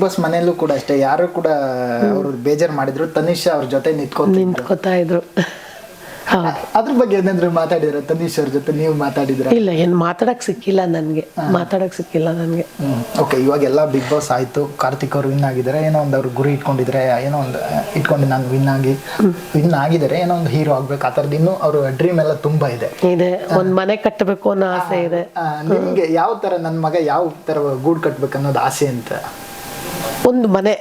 Boss ಮನೆಯಲ್ಲೂ ಕೂಡ ಅಷ್ಟೇ, ಯಾರು ಕೂಡ ಅವರು ಬೇಜಾರು ಮಾಡಿದ್ರು ತನಿಷಾ ಅವ್ರ ಜೊತೆ ನಿಂತ್ಕೋತಾ ಇದ್ರು. ಅದ್ರ ಬಗ್ಗೆ ಏನಾದ್ರು ಮಾತಾಡಿದ್ರ ತನಿಷ್ ಅವ್ರ ಜೊತೆ ನೀವು ಮಾತಾಡಿದ್ರ? ಇಲ್ಲ, ಏನು ಮಾತಾಡಕ್ ಸಿಕ್ಕಿಲ್ಲ ನನಗೆ. ಓಕೆ, ಇವಾಗೆಲ್ಲ ಬಿಗ್ ಬಾಸ್ ಆಯ್ತು, ಕಾರ್ತಿಕ್ ಅವ್ರು ವಿನ್ ಆಗಿದ್ದಾರೆ, ಏನೋ ಒಂದು ಅವ್ರು ಗುರಿ ಇಟ್ಕೊಂಡಿದ್ರೆ, ಏನೋ ಒಂದು ಇಟ್ಕೊಂಡು ನಾನು ವಿನ್ ಆಗಿದ್ದಾರೆ, ಏನೋ ಒಂದು ಹೀರೋ ಆಗ್ಬೇಕು, ಆ ಥರದ್ದು ಇನ್ನೂ ಅವ್ರ ಡ್ರೀಮ್ ಎಲ್ಲ ತುಂಬಾ ಇದೆ. ಒಂದ್ ಮನೆ ಕಟ್ಟಬೇಕು ಅನ್ನೋ ಆಸೆ ಇದೆ. ನಿಮ್ಗೆ ಯಾವ ತರ ನನ್ನ ಮಗ ಯಾವ ತರ ಗೂಡು ಕಟ್ಬೇಕು ಅನ್ನೋದು ಆಸೆ ಅಂತ? ಒಂದು ಮನೆ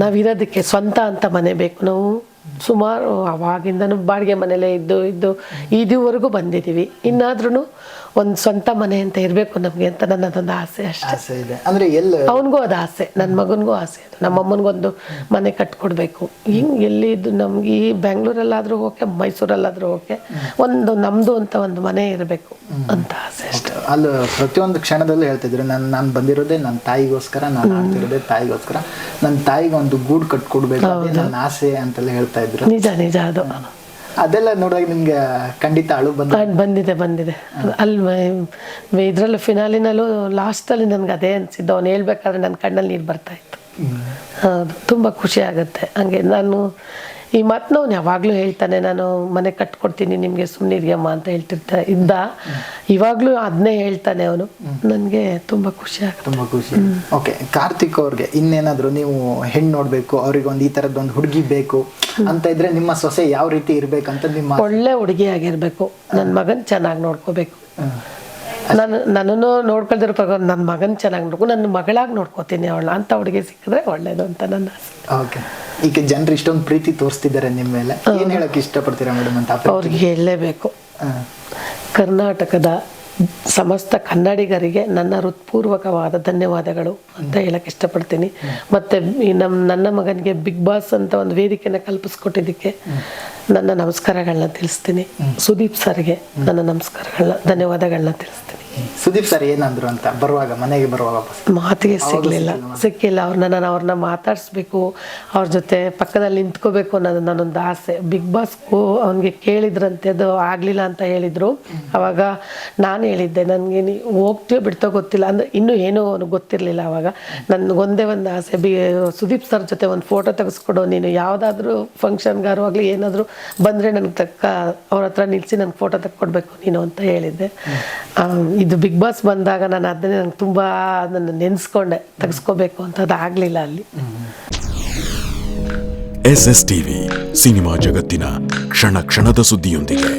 ನಾವಿರೋದಕ್ಕೆ ಸ್ವಂತ ಅಂತ ಮನೆ ಬೇಕು. ನಾವು ಸುಮಾರು ಅವಾಗಿಂದನೂ ಬಾಡಿಗೆ ಮನೇಲೇ ಇದುವರೆಗೂ ಬಂದಿದ್ದೀವಿ. ಇನ್ನಾದ್ರೂ ಒಂದು ಸ್ವಂತ ಮನೆ ಅಂತ ಇರಬೇಕು ನಮಗೆ ಅಂತ ನನ್ನದೊಂದು ಆಸೆ ಅಷ್ಟೇ. ಅಂದ್ರೆ ಅವನಿಗೂ ಅದು ಆಸೆ, ನನ್ನ ಮಗನಿಗೂ ಆಸೆ, ನಮ್ಮ ಅಮ್ಮನಿಗೊಂದು ಮನೆ ಕಟ್ಕೊಡ್ಬೇಕು. ಹಿಂಗೆ ಎಲ್ಲಿದ್ದು ನಮ್ಗೆ ಈ ಬೆಂಗಳೂರಲ್ಲಾದ್ರೂ ಓಕೆ, ಮೈಸೂರಲ್ಲಾದ್ರೂ ಓಕೆ, ಒಂದು ನಮ್ದು ಅಂತ ಒಂದು ಮನೆ ಇರಬೇಕು ಅಂತ ಆಸೆ ಅಷ್ಟೇ. ಅಲ್ಲಿ ಪ್ರತಿಯೊಂದು ಕ್ಷಣದಲ್ಲೂ ಹೇಳ್ತಿದ್ರು, ನಾನು ಬಂದಿರೋದೇ ನನ್ನ ತಾಯಿಗೋಸ್ಕರ, ನಾನು ಆಡ್ತಿರೋದೇ ತಾಯಿಗೋಸ್ಕರ, ನನ್ನ ತಾಯಿಗೆ ಒಂದು ಗೂಡು ಕಟ್ಕೊಡ್ಬೇಕು, ನನ್ನ ಆಸೆ ಅಂತೆಲ್ಲ ಹೇಳ್ತಾ ಇದ್ರು. ನಿಜ ಅದು. ಅದೆಲ್ಲ ನೋಡುವಾಗ ನಿಮ್ಗೆ ಖಂಡಿತ ಅಳು ಬಂದಿದೆ. ಅಲ್ಲಿ ಇದ್ರಲ್ಲೂ ಫಿನಾಲಿನಲ್ಲೂ ಲಾಸ್ಟಲ್ಲಿ ನನಗೆ ಅದೇ ಅನಿಸಿದ್ದು. ಅವ್ನು ಹೇಳ್ಬೇಕಾದ್ರೆ ನನ್ನ ಕಣ್ಣಲ್ಲಿ ನೀರು ಬರ್ತಾ ಇತ್ತು. ಹೌದು, ತುಂಬ ಖುಷಿ ಆಗುತ್ತೆ. ಹಂಗೆ ನಾನು ಈ ಮಾತನ್ನ ಅವ್ನು ಯಾವಾಗಲೂ ಹೇಳ್ತಾನೆ, ನಾನು ಮನೆ ಕಟ್ಕೊಡ್ತೀನಿ ನಿಮಗೆ, ಸುಮ್ಮನಿದ್ಯಮ್ಮ ಅಂತ ಇದ್ದ. ಇವಾಗಲೂ ಅದನ್ನೇ ಹೇಳ್ತಾನೆ ಅವನು. ನನಗೆ ತುಂಬ ಖುಷಿ ಆಗುತ್ತೆ. ತುಂಬ ಖುಷಿ. ಓಕೆ, ಕಾರ್ತಿಕ್ ಅವ್ರಿಗೆ ಇನ್ನೇನಾದರೂ ನೀವು ಹೆಣ್ಣು ನೋಡಬೇಕು, ಅವ್ರಿಗೆ ಒಂದು ಈ ಥರದ್ದೊಂದು ಹುಡುಗಿ ಬೇಕು ಅಂತ ಇದ್ರೆ ನಿಮ್ಮ ಸೊಸೆ ಯಾವ ರೀತಿ ಇರ್ಬೇಕಂತ ನಿಮ್ಮ? ಒಳ್ಳೆ ಹುಡುಗಿ ಆಗಿರ್ಬೇಕು, ನನ್ನ ಮಗನ್ ಚೆನ್ನಾಗಿ ನೋಡ್ಕೋಬೇಕು. ನನ್ನನ್ನು ನೋಡ್ಕೊಳ್ದಿರೋ ಪ್ರಕಾರ ನನ್ನ ಮಗನ್ ಚೆನ್ನಾಗಿ ನೋಡ್ಕೊ, ನನ್ನ ಮಗಳಾಗಿ ನೋಡ್ಕೋತೀನಿ ಅವಳನ್ನ ಅಂತ ಹುಡುಗಿ ಸಿಕ್ಕಿದ್ರೆ ಒಳ್ಳೇದು ಅಂತ ನನ್ನ ಆಸೆ. ಓಕೆ, ಈಗ ಜನರು ಇಷ್ಟೊಂದು ಪ್ರೀತಿ ತೋರಿಸ್ತಿದ್ದಾರೆ ನಿಮ್ಮ ಮೇಲೆ, ಏನು ಹೇಳಕ್ಕೆ ಇಷ್ಟಪಡ್ತೀರಾ ಮೇಡಮ್ ಅಂತ? ಅವ್ರಿಗೆ ಹೇಳಲೇಬೇಕು, ಕರ್ನಾಟಕದ ಸಮಸ್ತ ಕನ್ನಡಿಗರಿಗೆ ನನ್ನ ಹೃತ್ಪೂರ್ವಕವಾದ ಧನ್ಯವಾದಗಳು ಅಂತ ಹೇಳಕ್ಕೆ ಇಷ್ಟಪಡ್ತೀನಿ. ಮತ್ತು ನನ್ನ ಮಗನಿಗೆ ಬಿಗ್ ಬಾಸ್ ಅಂತ ಒಂದು ವೇದಿಕೆನ ಕಲ್ಪಿಸ್ಕೊಟ್ಟಿದ್ದಕ್ಕೆ ನನ್ನ ನಮಸ್ಕಾರಗಳನ್ನ ತಿಳಿಸ್ತೀನಿ. ಸುದೀಪ್ ಸರ್ಗೆ ನನ್ನ ನಮಸ್ಕಾರಗಳನ್ನ, ಧನ್ಯವಾದಗಳನ್ನ ತಿಳಿಸ್ತೀನಿ. ಸುದೀಪ್ ಸರ್ ಏನಂದ್ರು ಅಂತ ಮನೆಗೆ ಬರುವಾಗ? ಮಾತಿಗೆ ಸಿಕ್ಕಿಲ್ಲ. ಅವ್ರನ್ನ ಮಾತಾಡಿಸ್ಬೇಕು, ಅವ್ರ ಜೊತೆ ಪಕ್ಕದಲ್ಲಿ ನಿಂತ್ಕೋಬೇಕು ಅನ್ನೋದು ನನ್ನೊಂದು ಆಸೆ. ಬಿಗ್ ಬಾಸ್ಗೂ ಅವನಿಗೆ ಕೇಳಿದ್ರಂತೆ, ಅದು ಆಗಲಿಲ್ಲ ಅಂತ ಹೇಳಿದರು. ಅವಾಗ ನಾನು ಹೇಳಿದ್ದೆ, ನನಗೆ ಹೋಗ್ತೀಯೋ ಬಿಡ್ತೋ ಗೊತ್ತಿಲ್ಲ ಅಂದ್ರೆ, ಇನ್ನೂ ಏನೋ ಅವ್ನಿಗೆ ಗೊತ್ತಿರಲಿಲ್ಲ. ಅವಾಗ ನನಗೊಂದೇ ಒಂದು ಆಸೆ, ಸುದೀಪ್ ಸರ್ ಜೊತೆ ಒಂದು ಫೋಟೋ ತೆಗೆಸ್ಕೊಡು ನೀನು, ಯಾವುದಾದ್ರೂ ಫಂಕ್ಷನ್ಗಾರು ಆಗಲಿ ಏನಾದರೂ ಬಂದರೆ ನನಗೆ ಅವ್ರ ಹತ್ರ ನಿಲ್ಲಿಸಿ ನನಗೆ ಫೋಟೋ ತೆಕ್ಕೊಡ್ಬೇಕು ನೀನು ಅಂತ ಹೇಳಿದ್ದೆ. ಇದು ಬಿಗ್ ಬಾಸ್ ಬಂದಾಗ ನಾನು ಅದನ್ನೇ ನಂಗೆ ತುಂಬ ಅದನ್ನು ನೆನೆಸ್ಕೊಂಡೆ, ತೆಗೆಸ್ಕೋಬೇಕು ಅಂತ. ಅದು ಆಗಲಿಲ್ಲ ಅಲ್ಲಿ. SS TV ಸಿನಿಮಾ ಜಗತ್ತಿನ ಕ್ಷಣ ಕ್ಷಣದ ಸುದ್ದಿಯೊಂದಿಗೆ.